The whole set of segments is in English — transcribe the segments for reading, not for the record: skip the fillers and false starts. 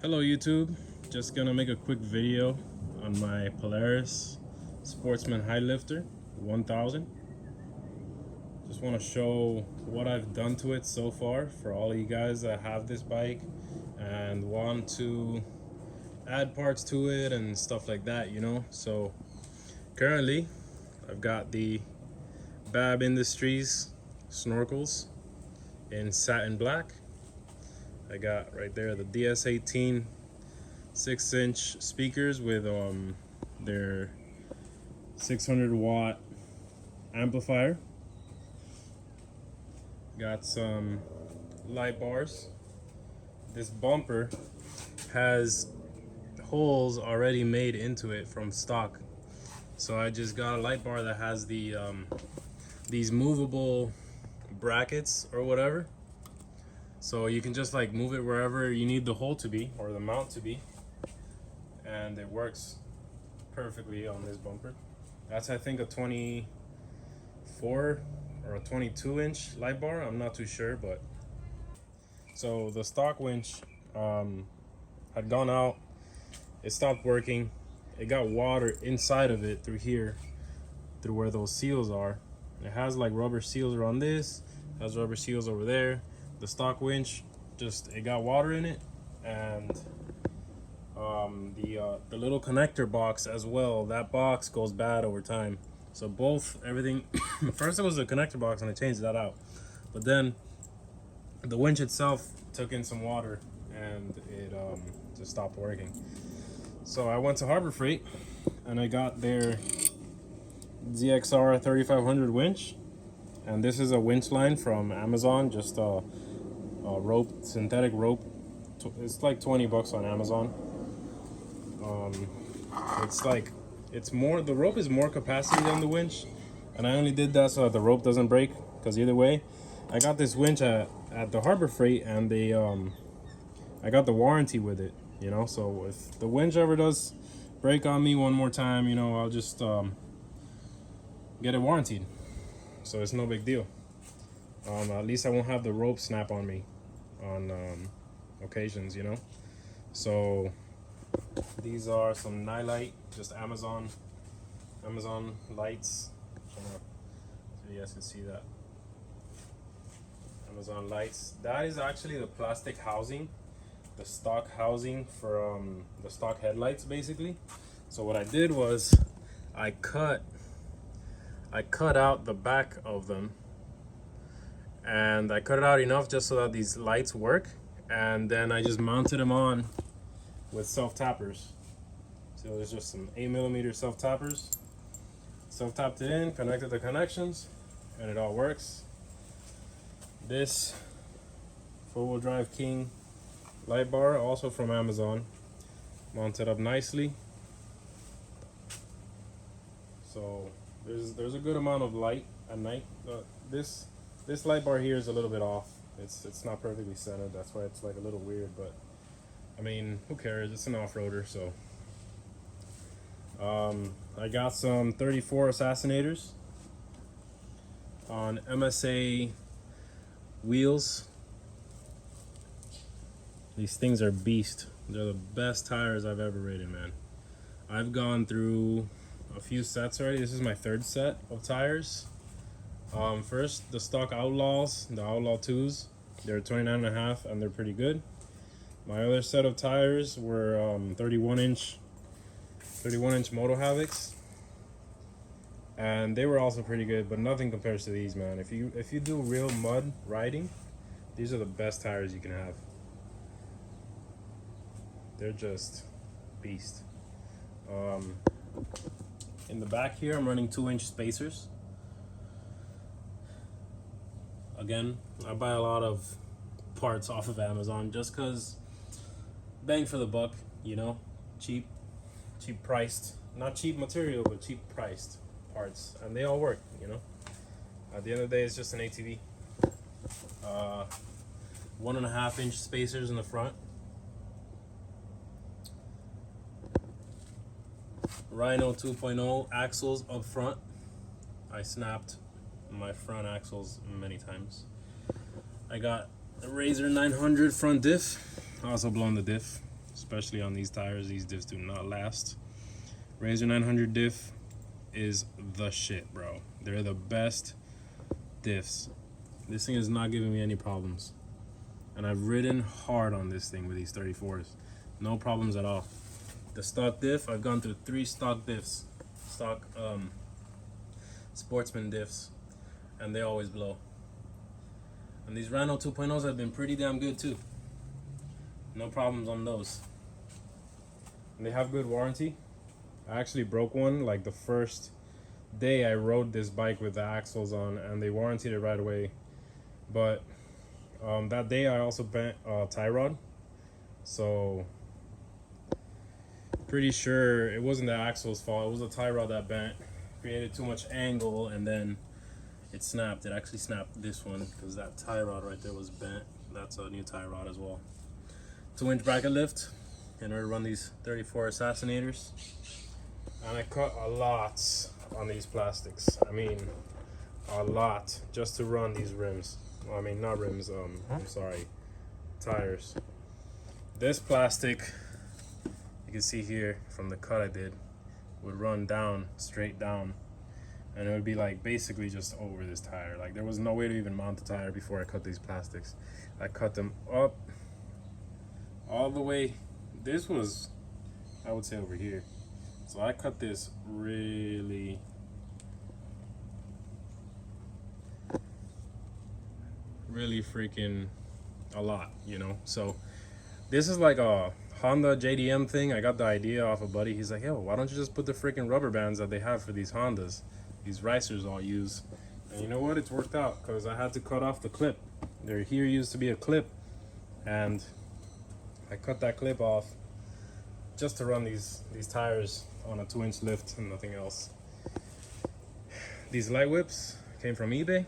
Hello YouTube, just gonna make a quick video on my Polaris Sportsman Highlifter 1000. Just want to show what I've done to it so far for all of you guys that have this bike and want to add parts to it and stuff like that, you know. So currently I've got the Bab Industries snorkels in satin black. I got right there the DS18 6-inch speakers with their 600 watt amplifier. Got some light bars. This bumper has holes already made into it from stock, so I just got a light bar that has the these movable brackets or whatever, so you can just like move it wherever you need the hole to be or the mount to be, and it works perfectly on this bumper. That's, I think, a 24 or a 22-inch light bar, I'm not too sure. But so the stock winch had gone out, it stopped working, it got water inside of it through here, through where those seals are. It has like rubber seals around this, has rubber seals over there. The stock winch, it got water in it, and the little connector box as well, that box goes bad over time. So everything first it was the connector box and I changed that out, but then the winch itself took in some water and it just stopped working. So I went to Harbor Freight and I got their ZXR 3500 winch, and this is a winch line from Amazon, just a rope, synthetic rope. It's like 20 bucks on Amazon. The rope is more capacity than the winch, and I only did that so that the rope doesn't break, because either way I got this winch at the Harbor Freight, and I got the warranty with it, you know. So if the winch ever does break on me one more time, you know, I'll just get it warranted, so it's no big deal. At least I won't have the rope snap on me on occasions, you know. So these are some nightlight, just Amazon lights. So you guys can see that. Amazon lights. That is actually the plastic housing, the stock housing for the stock headlights, basically. So what I did was I cut out the back of them, and I cut it out enough just so that these lights work, and then I just mounted them on with self-tappers. So there's just some 8mm self-tappers. Self-tapped it in, connected the connections, and it all works. This 4-wheel drive King light bar, also from Amazon, mounted up nicely. So there's a good amount of light at night. This light bar here is a little bit off. It's not perfectly centered. That's why it's like a little weird, but I mean, who cares? It's an off-roader. So I got some 34 Assassinators on MSA wheels. These things are beast. They're the best tires I've ever ridden, man. I've gone through a few sets already. This is my third set of tires. First, the stock Outlaws, the Outlaw 2s. They're 29.5 and they're pretty good. My other set of tires were 31-inch Moto Havocs, and they were also pretty good, but nothing compares to these, man. If you do real mud riding, these are the best tires you can have. They're just beast. In the back here, I'm running 2-inch spacers. Again, I buy a lot of parts off of Amazon just because bang for the buck, you know, cheap priced, not cheap material, but cheap priced parts, and they all work, you know. At the end of the day, it's just an ATV. 1.5-inch spacers in the front. Rhino 2.0 axles up front. I snapped my front axles many times. I got a Razor 900 front diff, also blown the diff, especially on these tires. These diffs do not last. Razor 900 diff is the shit, bro. They're the best diffs. This thing is not giving me any problems. And I've ridden hard on this thing with these 34s. No problems at all. The stock diff, I've gone through 3 stock diffs. Stock Sportsman diffs. And they always blow. And these Rhino 2.0s have been pretty damn good too. No problems on those. And they have good warranty. I actually broke one like the first day I rode this bike with the axles on, and they warranted it right away. But that day I also bent a tie rod, so pretty sure it wasn't the axle's fault. It was a tie rod that bent, created too much angle, and then it snapped. It actually snapped this one because that tie rod right there was bent. That's a new tie rod as well. 2-inch bracket lift in order to run these 34 Assassinators. And I cut a lot on these plastics. I mean, a lot, just to run these rims. Well, I mean, not rims, I'm sorry, tires. This plastic, you can see here from the cut I did, would run down, straight down. And it would be like basically just over this tire. Like there was no way to even mount the tire before I cut these plastics. I cut them up all the way. This was, I would say, over here. So I cut this really freaking a lot, you know. So this is like a Honda JDM thing. I got the idea off a buddy. He's like, yo, why don't you just put the freaking rubber bands that they have for these Hondas, these racers all use. And you know what, it's worked out because I had to cut off the clip. There here used to be a clip, and I cut that clip off just to run these tires on a 2-inch lift and nothing else. These light whips came from eBay.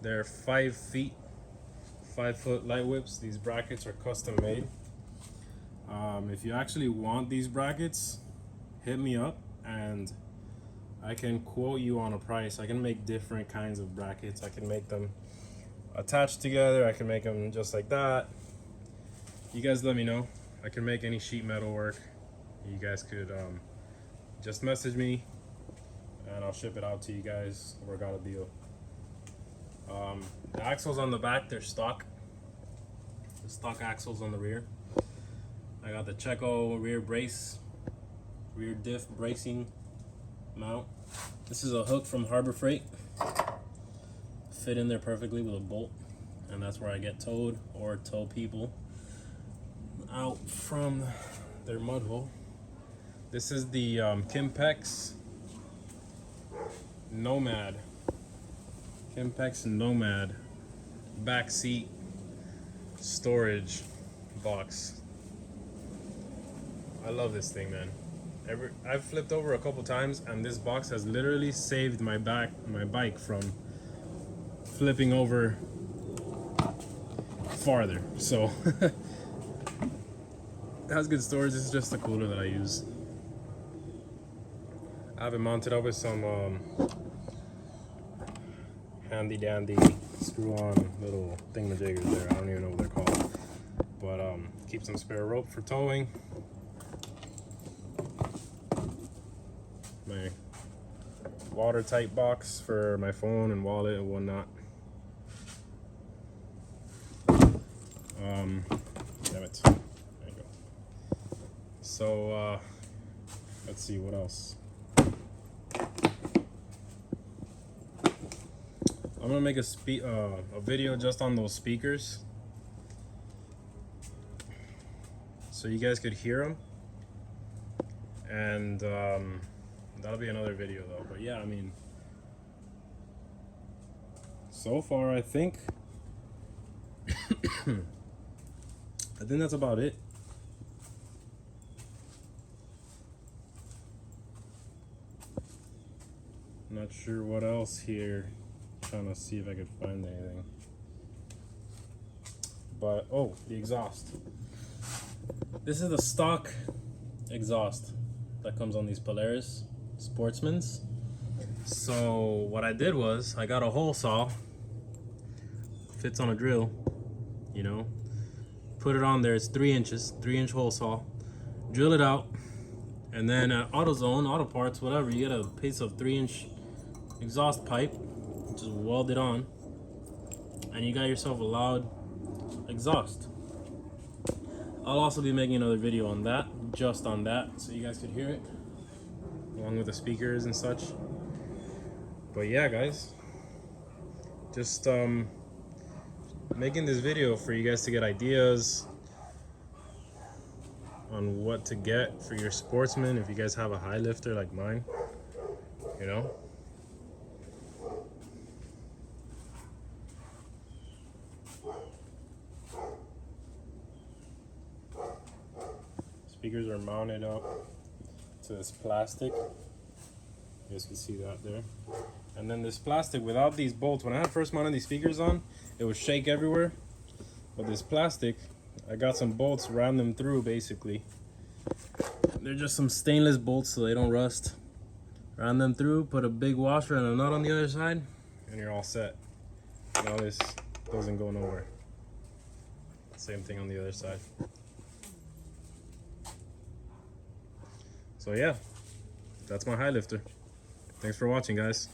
They're 5 foot light whips. These brackets are custom made. If you actually want these brackets, hit me up and I can quote you on a price. I can make different kinds of brackets. I can make them attached together. I can make them just like that. You guys let me know. I can make any sheet metal work. You guys could just message me and I'll ship it out to you guys. Work out a deal. The axles on the back, they're stock. The stock axles on the rear. I got the Checo rear brace, rear diff bracing mount. This is a hook from Harbor Freight. Fit in there perfectly with a bolt, and that's where I get towed or tow people out from their mud hole. This is the Kimpex Nomad. Kimpex Nomad back seat storage box. I love this thing, man. I've flipped over a couple times, and this box has literally saved my bike from flipping over farther. So it has good storage. This is just the cooler that I use. I have it mounted up with some handy dandy screw-on little thingamajiggers there. I don't even know what they're called, but keep some spare rope for towing. My watertight box for my phone and wallet and whatnot. Damn it. There you go. So let's see what else. I'm gonna make a video just on those speakers, so you guys could hear them, and that'll be another video though. But yeah, I mean, so far I think that's about it. Not sure what else here. Trying to see if I could find anything. But oh, the exhaust. This is the stock exhaust that comes on these Polaris Sportsmans. So what I did was I got a hole saw, fits on a drill, you know, put it on there. It's 3 inches, 3-inch hole saw. Drill it out, and then at AutoZone, Auto Parts, whatever, you get a piece of 3-inch exhaust pipe, just weld it on, and you got yourself a loud exhaust. I'll also be making another video on that, just on that, so you guys could hear it, along with the speakers and such. But yeah, guys, just making this video for you guys to get ideas on what to get for your Sportsman if you guys have a Highlifter like mine, you know. Speakers are mounted up to this plastic. You guys can see that there. And then this plastic, without these bolts, when I had first mounted these speakers on, it would shake everywhere. But this plastic, I got some bolts, ran them through basically. They're just some stainless bolts so they don't rust. Ran them through, put a big washer and a nut on the other side, and you're all set. Now this doesn't go nowhere. Same thing on the other side. So yeah, that's my Highlifter. Thanks for watching, guys.